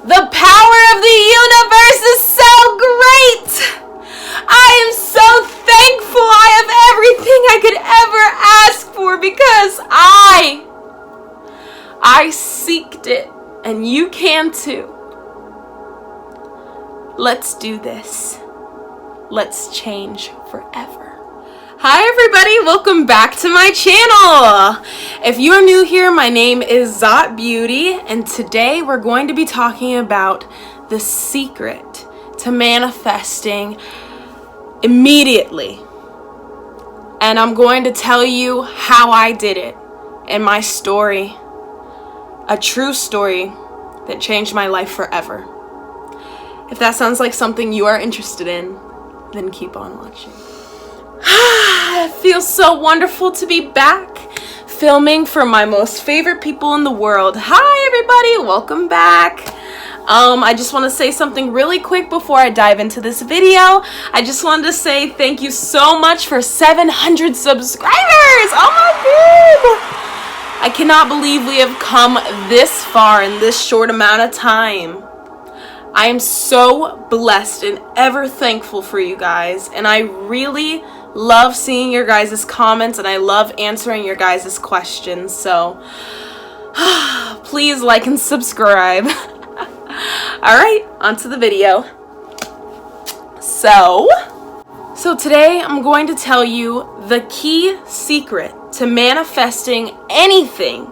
The power of the universe is so great! I am so thankful I have everything I could ever ask for because I seeked it, and you can too. Let's do this. Let's change forever. Hi everybody, welcome back to my channel. If you are new here, my name is Zot Beauty, and today we're going to be talking about the secret to manifesting immediately. And I'm going to tell you how I did it and my story, a true story that changed my life forever. If that sounds like something you are interested in, then keep on watching. It feels so wonderful to be back filming for my most favorite people in the world. Hi everybody, welcome back. I just want to say something really quick before I dive into this video. I just wanted to say thank you so much for 700 subscribers. Oh my god! I cannot believe we have come this far in this short amount of time. I am so blessed and ever thankful for you guys, and I really love seeing your guys' comments, and I love answering your guys' questions, so please like and subscribe. Alright, on to the video. So today I'm going to tell you the key secret to manifesting anything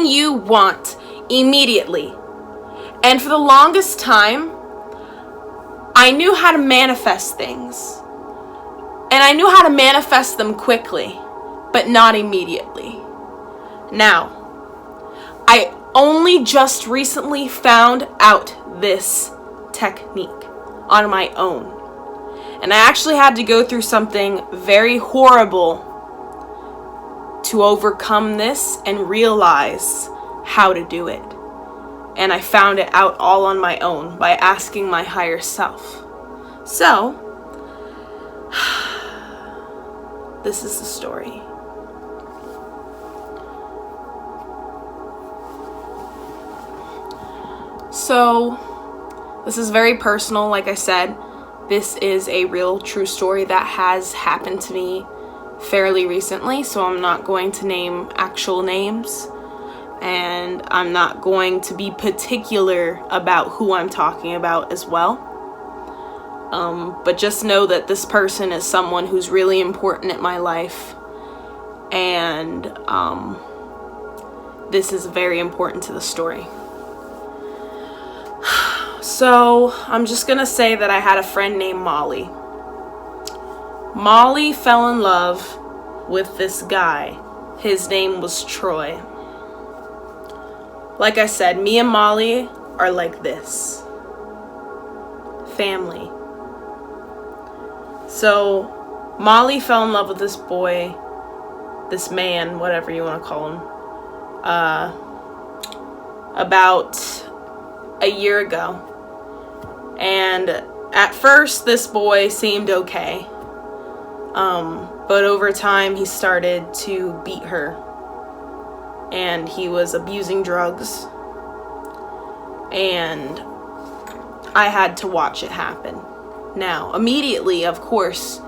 you want immediately. And for the longest time, I knew how to manifest things. And I knew how to manifest them quickly, but not immediately. Now, I only just recently found out this technique on my own. And I actually had to go through something very horrible to overcome this and realize how to do it. And I found it out all on my own by asking my higher self. So, this is the story. So, this is very personal, like I said. This is a real true story that has happened to me fairly recently, so I'm not going to name actual names. And I'm not going to be particular about who I'm talking about as well. But just know that this person is someone who's really important in my life. And this is very important to the story. So I'm just going to say that I had a friend named Molly. Molly fell in love with this guy. His name was Troy. Like I said, me and Molly are like this. Family. So, Molly fell in love with this boy, this man, whatever you want to call him, about a year ago. And at first, this boy seemed okay. But over time, he started to beat her. And he was abusing drugs, and I had to watch it happen. Now, immediately, of course,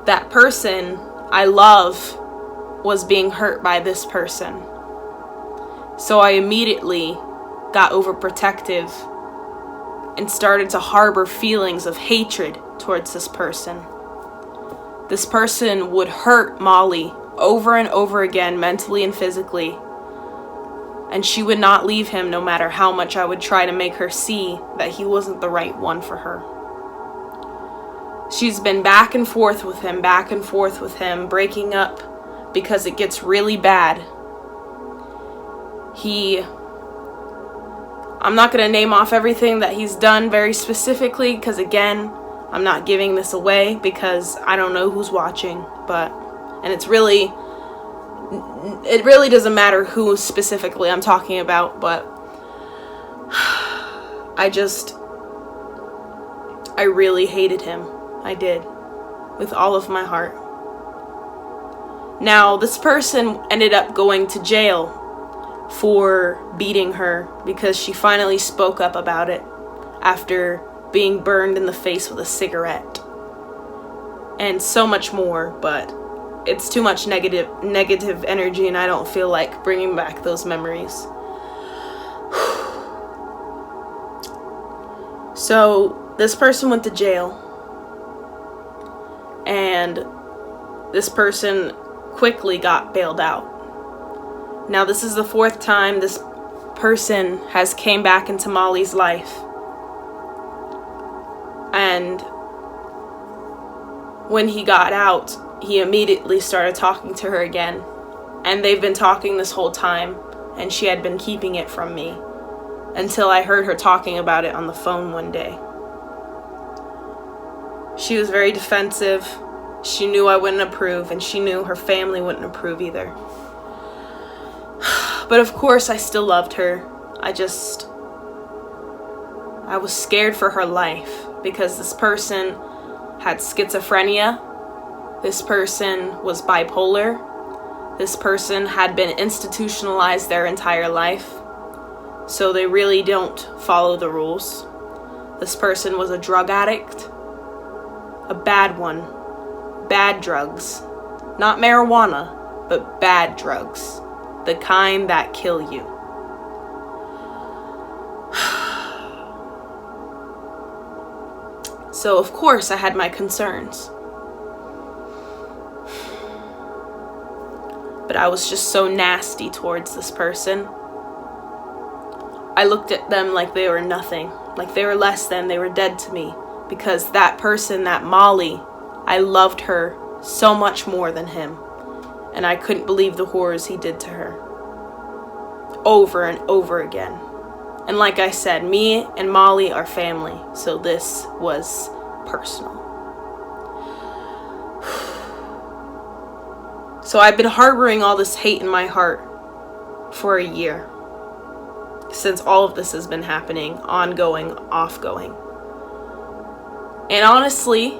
that person I love was being hurt by this person. So I immediately got overprotective and started to harbor feelings of hatred towards this person. This person would hurt Molly over and over again, mentally and physically. And she would not leave him no matter how much I would try to make her see that he wasn't the right one for her. She's been back and forth with him, breaking up because it gets really bad. I'm not going to name off everything that he's done very specifically, because again, I'm not giving this away because I don't know who's watching, and it really doesn't matter who specifically I'm talking about, but I really hated him. I did, with all of my heart. Now, this person ended up going to jail for beating her because she finally spoke up about it after being burned in the face with a cigarette. And so much more, but it's too much negative energy, and I don't feel like bringing back those memories. So this person went to jail, and this person quickly got bailed out. Now this is the 4th time this person has came back into Molly's life, and when he got out, he immediately started talking to her again, and they've been talking this whole time, and she had been keeping it from me until I heard her talking about it on the phone one day. She was very defensive. She knew I wouldn't approve, and she knew her family wouldn't approve either. But of course I still loved her. I was scared for her life because this person had schizophrenia. This person was bipolar. This person had been institutionalized their entire life, so they really don't follow the rules. This person was a drug addict, a bad one, bad drugs, not marijuana, but bad drugs, the kind that kill you. So of course I had my concerns. But I was just so nasty towards this person. I looked at them like they were nothing, like they were less than, they were dead to me. Because that person, that Molly, I loved her so much more than him. And I couldn't believe the horrors he did to her. Over and over again. And like I said, me and Molly are family, so this was personal. So I've been harboring all this hate in my heart for a year. Since all of this has been happening, ongoing, offgoing. And honestly,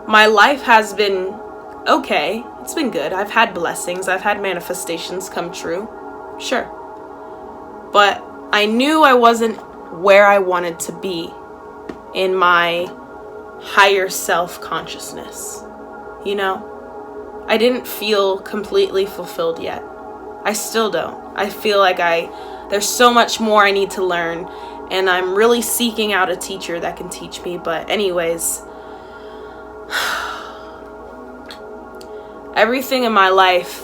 my life has been okay. It's been good. I've had blessings. I've had manifestations come true. Sure. But I knew I wasn't where I wanted to be in my higher self-consciousness. You know? I didn't feel completely fulfilled yet. I still don't. I feel like there's so much more I need to learn, and I'm really seeking out a teacher that can teach me. But anyways, everything in my life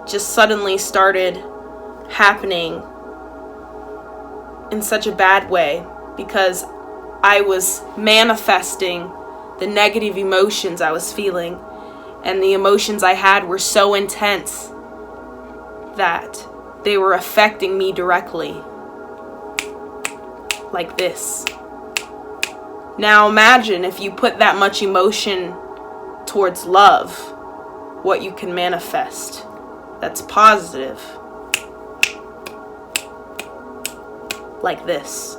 just suddenly started happening in such a bad way because I was manifesting the negative emotions I was feeling, and the emotions I had were so intense that they were affecting me directly. Like this. Now imagine if you put that much emotion towards love, what you can manifest. That's positive. Like this.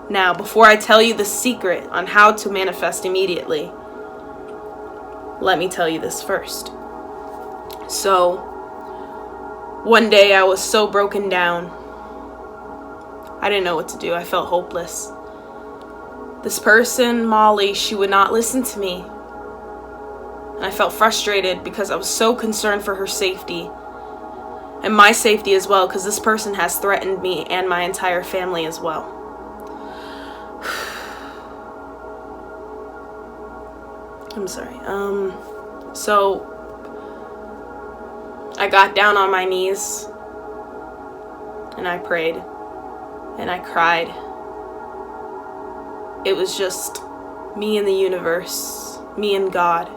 Now, before I tell you the secret on how to manifest immediately, let me tell you this first. So, one day I was so broken down. I didn't know what to do. I felt hopeless. This person, Molly, she would not listen to me. And I felt frustrated because I was so concerned for her safety. And my safety as well, because this person has threatened me and my entire family as well. I'm sorry. So I got down on my knees and I prayed and I cried. It was just me and the universe, me and God.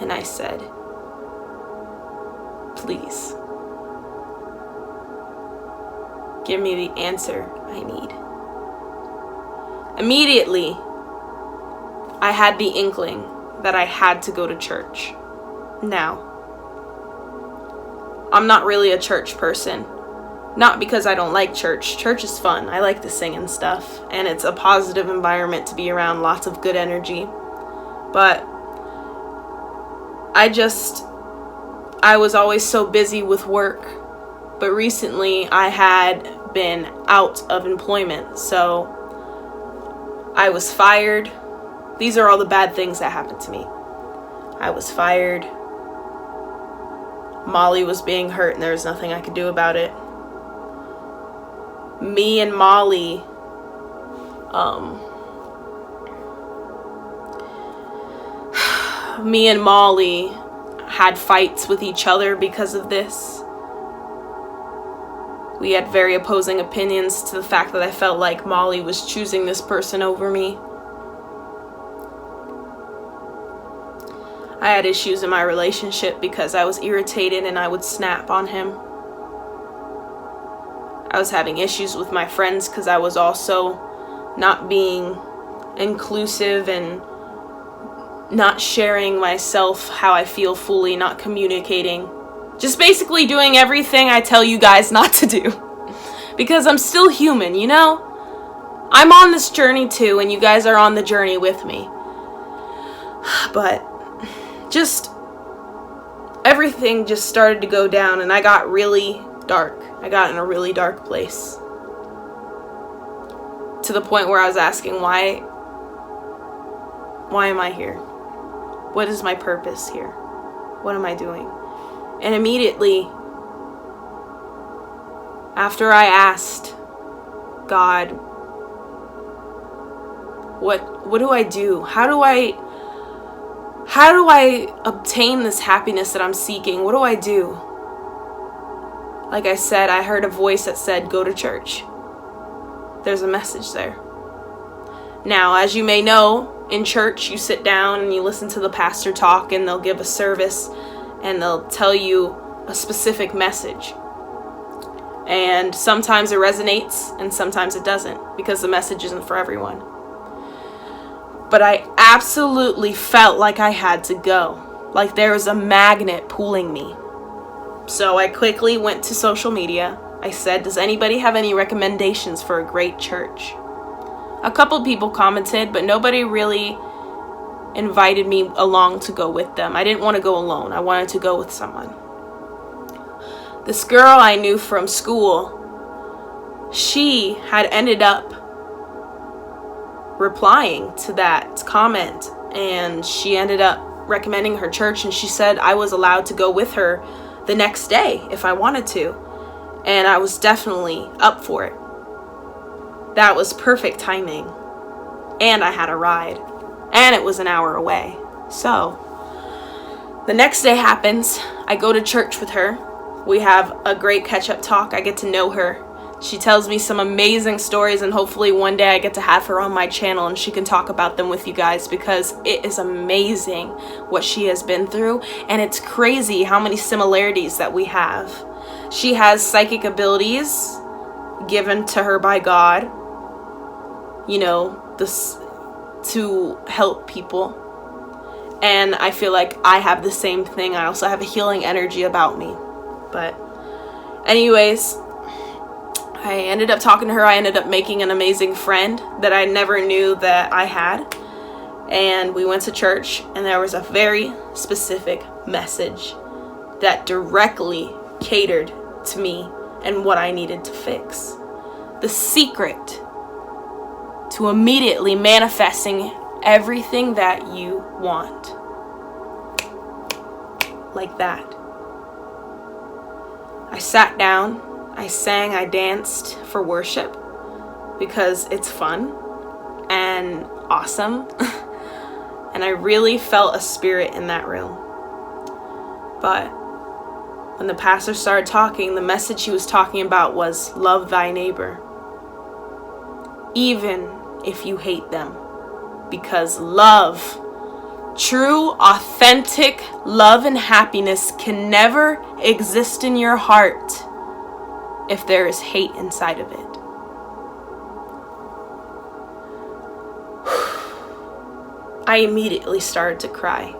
And I said, please, give me the answer I need. Immediately, I had the inkling that I had to go to church. Now, I'm not really a church person. Not because I don't like church. Church is fun. I like to sing and stuff. And it's a positive environment to be around, lots of good energy. But I was always so busy with work, but recently I had been out of employment, so I was fired. These are all the bad things that happened to me. I was fired. Molly was being hurt and there was nothing I could do about it. Me and Molly had fights with each other because of this. We had very opposing opinions to the fact that I felt like Molly was choosing this person over me. I had issues in my relationship because I was irritated and I would snap on him. I was having issues with my friends because I was also not being inclusive and not sharing myself how I feel fully, not communicating. Just basically doing everything I tell you guys not to do. Because I'm still human, you know? I'm on this journey too, and you guys are on the journey with me. But just everything just started to go down and I got really dark. I got in a really dark place. To the point where I was asking, why am I here? What is my purpose here? What am I doing? And immediately, after I asked God, what do I do? How do I obtain this happiness that I'm seeking? What do I do? Like I said, I heard a voice that said, go to church. There's a message there. Now, as you may know, in church, you sit down and you listen to the pastor talk and they'll give a service and they'll tell you a specific message. And sometimes it resonates and sometimes it doesn't because the message isn't for everyone. But I absolutely felt like I had to go. Like there was a magnet pulling me. So I quickly went to social media. I said, does anybody have any recommendations for a great church? A couple people commented, but nobody really invited me along to go with them. I didn't want to go alone. I wanted to go with someone. This girl I knew from school, she had ended up replying to that comment, and she ended up recommending her church, and she said I was allowed to go with her the next day if I wanted to, and I was definitely up for it. That was perfect timing, and I had a ride, and it was an hour away. So the next day happens. I go to church with her. We have a great catch-up talk. I get to know her. She tells me some amazing stories, and hopefully one day I get to have her on my channel and she can talk about them with you guys, because it is amazing what she has been through, and it's crazy how many similarities that we have. She has psychic abilities given to her by God, you know, this to help people. And I feel like I have the same thing. I also have a healing energy about me. But anyways, I ended up talking to her. I ended up making an amazing friend that I never knew that I had. And we went to church, and there was a very specific message that directly catered to me and what I needed to fix. The secret to immediately manifesting everything that you want. Like that. I sat down, I sang, I danced for worship because it's fun and awesome. And I really felt a spirit in that room. But when the pastor started talking, the message he was talking about was love thy neighbor, even if you hate them. Because love, true, authentic love and happiness can never exist in your heart if there is hate inside of it. I immediately started to cry.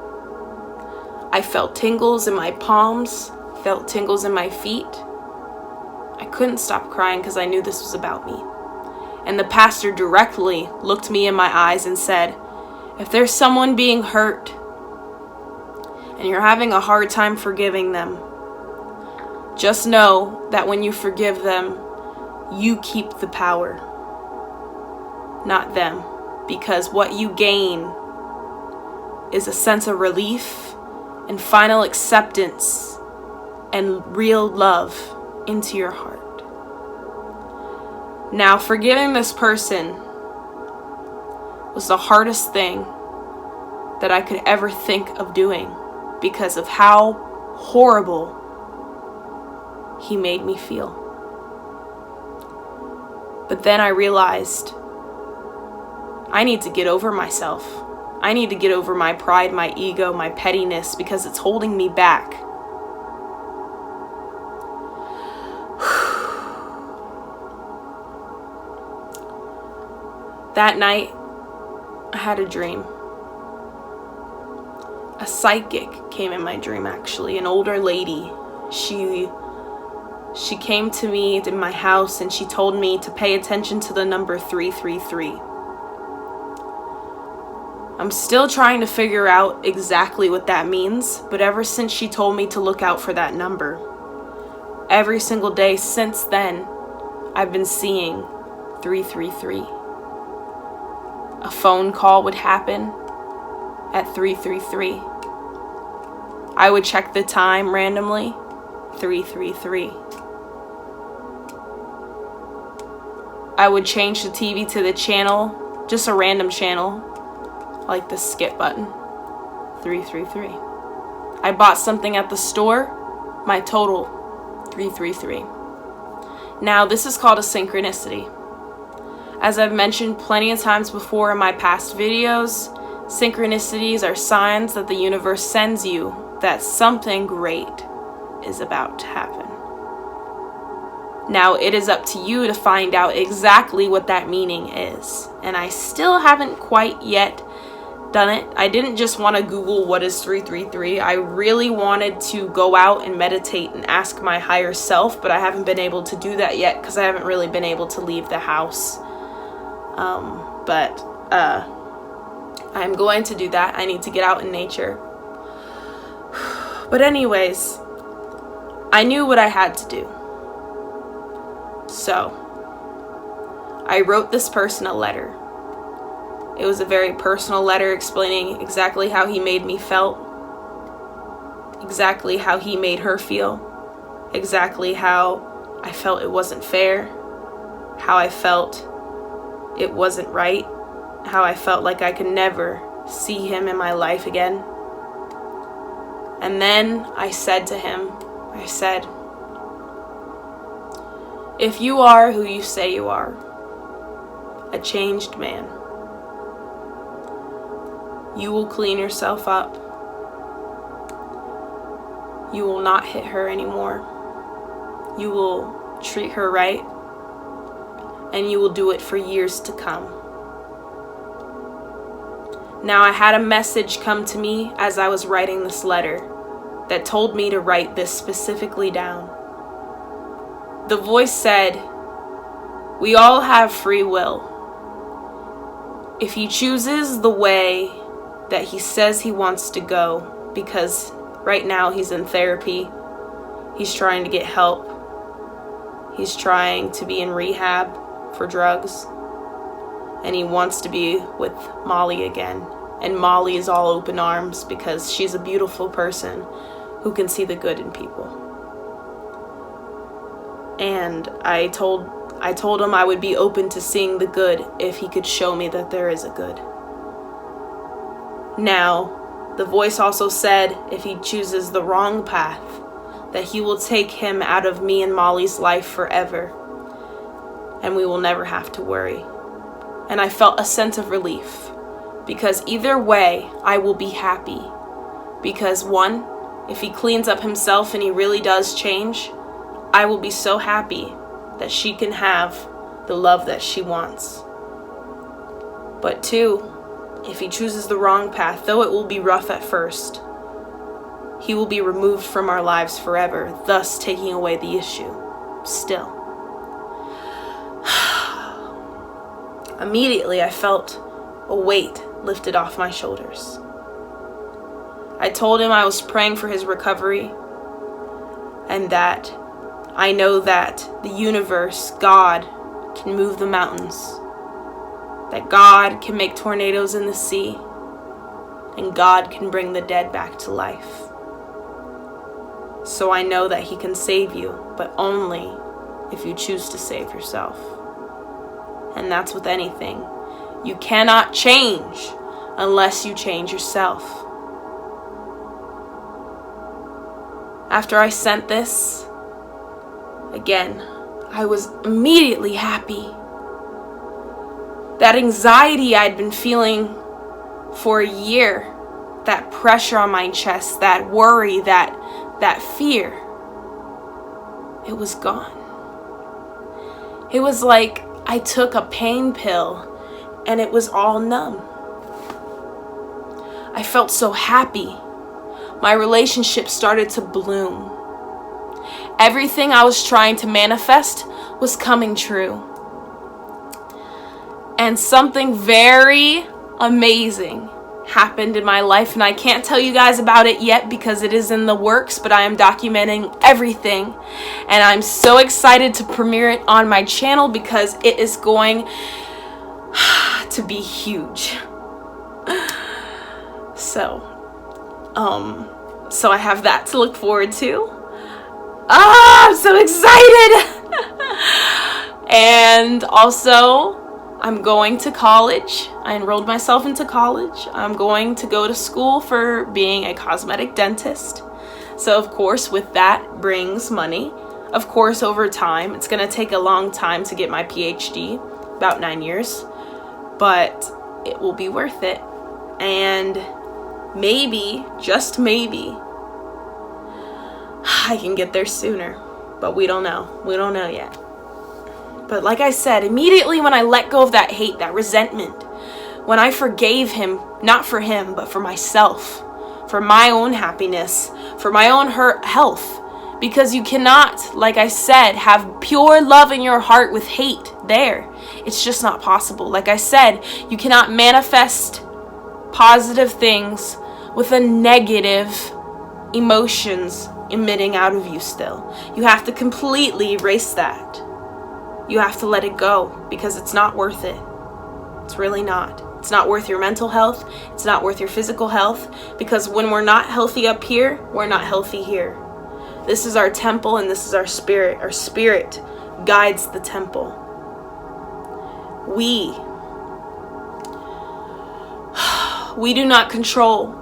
I felt tingles in my palms, felt tingles in my feet. I couldn't stop crying because I knew this was about me. And the pastor directly looked me in my eyes and said, if there's someone being hurt and you're having a hard time forgiving them, just know that when you forgive them, you keep the power, not them. Because what you gain is a sense of relief and final acceptance and real love into your heart. Now, forgiving this person was the hardest thing that I could ever think of doing because of how horrible he made me feel. But then I realized I need to get over myself. I need to get over my pride, my ego, my pettiness, because it's holding me back. That night, I had a dream. A psychic came in my dream, actually, an older lady. She came to me in my house and she told me to pay attention to the number 333. I'm still trying to figure out exactly what that means, but ever since she told me to look out for that number, every single day since then, I've been seeing 333. A phone call would happen at 333. I would check the time randomly, 333. I would change the TV to the channel, just a random channel, like the skip button, 333. I bought something at the store, my total, 333. Now, this is called a synchronicity. As I've mentioned plenty of times before in my past videos, synchronicities are signs that the universe sends you that something great is about to happen. Now, it is up to you to find out exactly what that meaning is. And I still haven't quite yet done it. I didn't just want to Google what is 333. I really wanted to go out and meditate and ask my higher self, but I haven't been able to do that yet because I haven't really been able to leave the house. I'm going to do that. I need to get out in nature. But anyways, I knew what I had to do. So, I wrote this person a letter. It was a very personal letter explaining exactly how he made me felt, exactly how he made her feel, exactly how I felt it wasn't fair, how I felt it wasn't right, how I felt like I could never see him in my life again. And then I said to him, I said, if you are who you say you are, a changed man, you will clean yourself up. You will not hit her anymore. You will treat her right, and you will do it for years to come. Now, I had a message come to me as I was writing this letter that told me to write this specifically down. The voice said, we all have free will. If he chooses the way that he says he wants to go, because right now he's in therapy, he's trying to get help, he's trying to be in rehab for drugs, and he wants to be with Molly again. And Molly is all open arms because she's a beautiful person who can see the good in people. And I told him I would be open to seeing the good if he could show me that there is a good. Now, the voice also said if he chooses the wrong path, that he will take him out of me and Molly's life forever, and we will never have to worry. And I felt a sense of relief, because either way, I will be happy. Because one, if he cleans up himself and he really does change, I will be so happy that she can have the love that she wants. But two, if he chooses the wrong path, though it will be rough at first, he will be removed from our lives forever, thus taking away the issue. Still. Immediately, I felt a weight lifted off my shoulders. I told him I was praying for his recovery, and that I know that the universe, God, can move the mountains, that God can make tornadoes in the sea, and God can bring the dead back to life. So I know that he can save you, but only if you choose to save yourself. And that's with anything. You cannot change unless you change yourself. After I sent this, again, I was immediately happy. That anxiety I'd been feeling for a year, that pressure on my chest, that worry, that fear, it was gone. It was like I took a pain pill and it was all numb. I felt so happy. My relationship started to bloom. Everything I was trying to manifest was coming true. And something very amazing happened in my life, and I can't tell you guys about it yet because it is in the works, but I am documenting everything, and I'm so excited to premiere it on my channel because it is going to be huge. So I have that to look forward to. I'm so excited. And also, I'm going to college. I enrolled myself into college. I'm going to go to school for being a cosmetic dentist. So of course, with that brings money. Of course, over time, it's going to take a long time to get my PhD, about 9 years, but it will be worth it. And maybe, just maybe, I can get there sooner, but we don't know. We don't know yet. But like I said, immediately when I let go of that hate, that resentment, when I forgave him, not for him, but for myself, for my own happiness, for my own health, because you cannot, like I said, have pure love in your heart with hate there. It's just not possible. Like I said, you cannot manifest positive things with a negative emotions emitting out of you still. You have to completely erase that. You have to let it go because it's not worth it. It's really not. It's not worth your mental health. It's not worth your physical health, because when we're not healthy up here, we're not healthy here. This is our temple and this is our spirit. Our spirit guides the temple. We do not control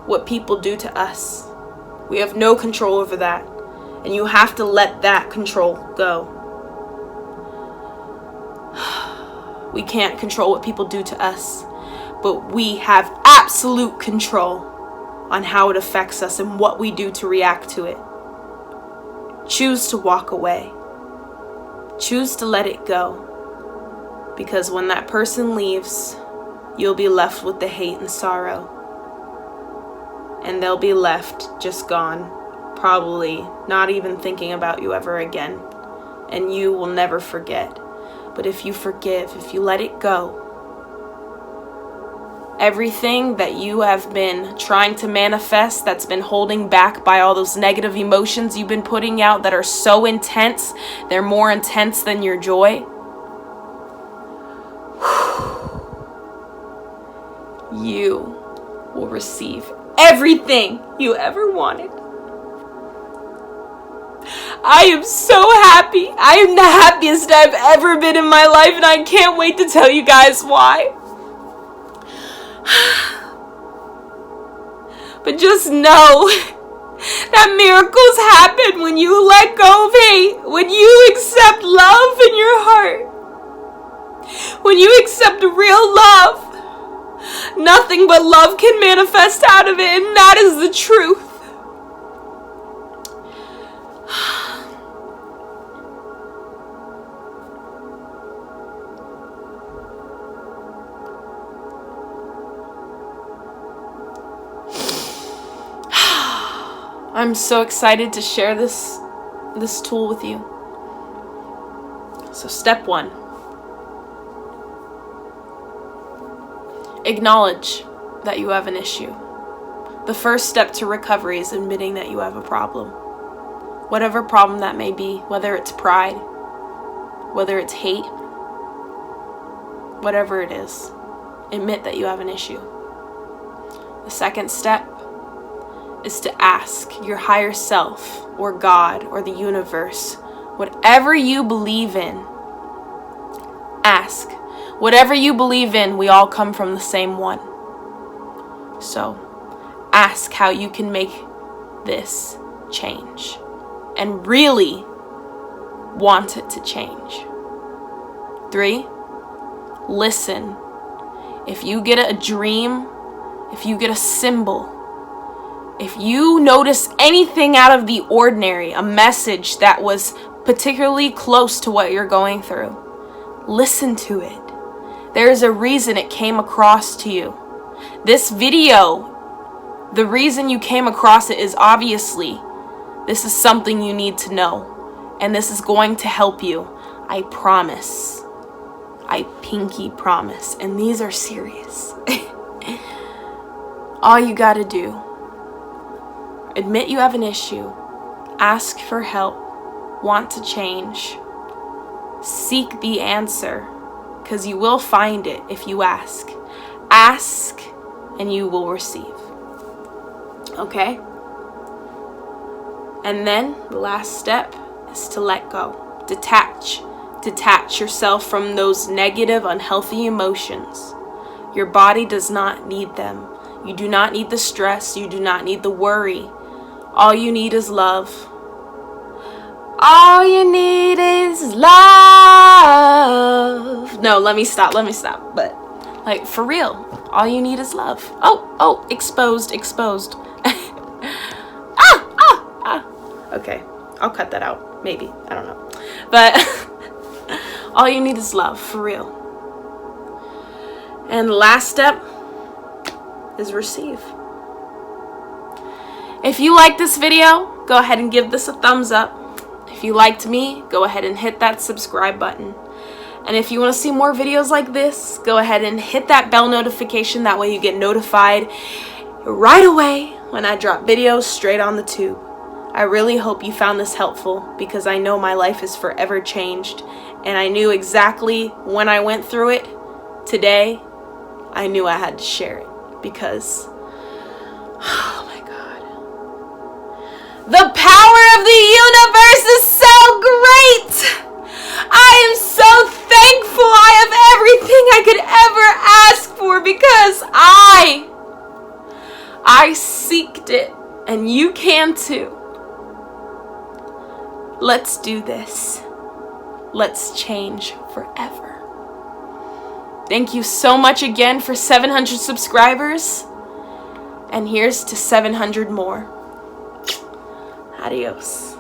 what people do to us. We have no control over that. And you have to let that control go. We can't control what people do to us, but we have absolute control on how it affects us and what we do to react to it. Choose to walk away. Choose to let it go. Because when that person leaves, you'll be left with the hate and sorrow. And they'll be left just gone, probably not even thinking about you ever again. And you will never forget. But if you forgive, if you let it go, everything that you have been trying to manifest that's been holding back by all those negative emotions you've been putting out that are so intense, they're more intense than your joy. You will receive everything you ever wanted. I am so happy. I am the happiest I've ever been in my life, and I can't wait to tell you guys why. But just know that miracles happen when you let go of hate, when you accept love in your heart, when you accept real love. Nothing but love can manifest out of it, and that is the truth. I'm so excited to share this tool with you. So step 1. Acknowledge that you have an issue. The first step to recovery is admitting that you have a problem. Whatever problem that may be, whether it's pride, whether it's hate, whatever it is, admit that you have an issue. The second step is to ask your higher self or God or the universe, whatever you believe in, ask. Whatever you believe in, we all come from the same one. So, ask how you can make this change and really want it to change. 3, listen. If you get a dream, if you get a symbol, if you notice anything out of the ordinary, a message that was particularly close to what you're going through, listen to it. There is a reason it came across to you. This video, the reason you came across it is obviously this is something you need to know. And this is going to help you. I promise. I pinky promise. And these are serious. All you gotta do, admit you have an issue, ask for help, want to change, seek the answer, because you will find it if you ask. Ask and you will receive. Okay? And then the last step is to let go. Detach. Detach yourself from those negative, unhealthy emotions. Your body does not need them. You do not need the stress. You do not need the worry. All you need is love. All you need is love. No, let me stop. But, like, for real, all you need is love. Oh, exposed. Okay, I'll cut that out. Maybe. I don't know. But all you need is love, for real. And the last step is receive. If you like this video, go ahead and give this a thumbs up. If you liked me, go ahead and hit that subscribe button. And if you want to see more videos like this, go ahead and hit that bell notification. That way you get notified right away when I drop videos straight on the tube. I really hope you found this helpful, because I know my life is forever changed. And I knew exactly when I went through it today, I knew I had to share it, because, oh my God. The power of the universe is so great. I am so thankful I have everything I could ever ask for, because I seeked it, and you can too. Let's do this. Let's change forever. Thank you so much again for 700 subscribers. And here's to 700 more. Adios.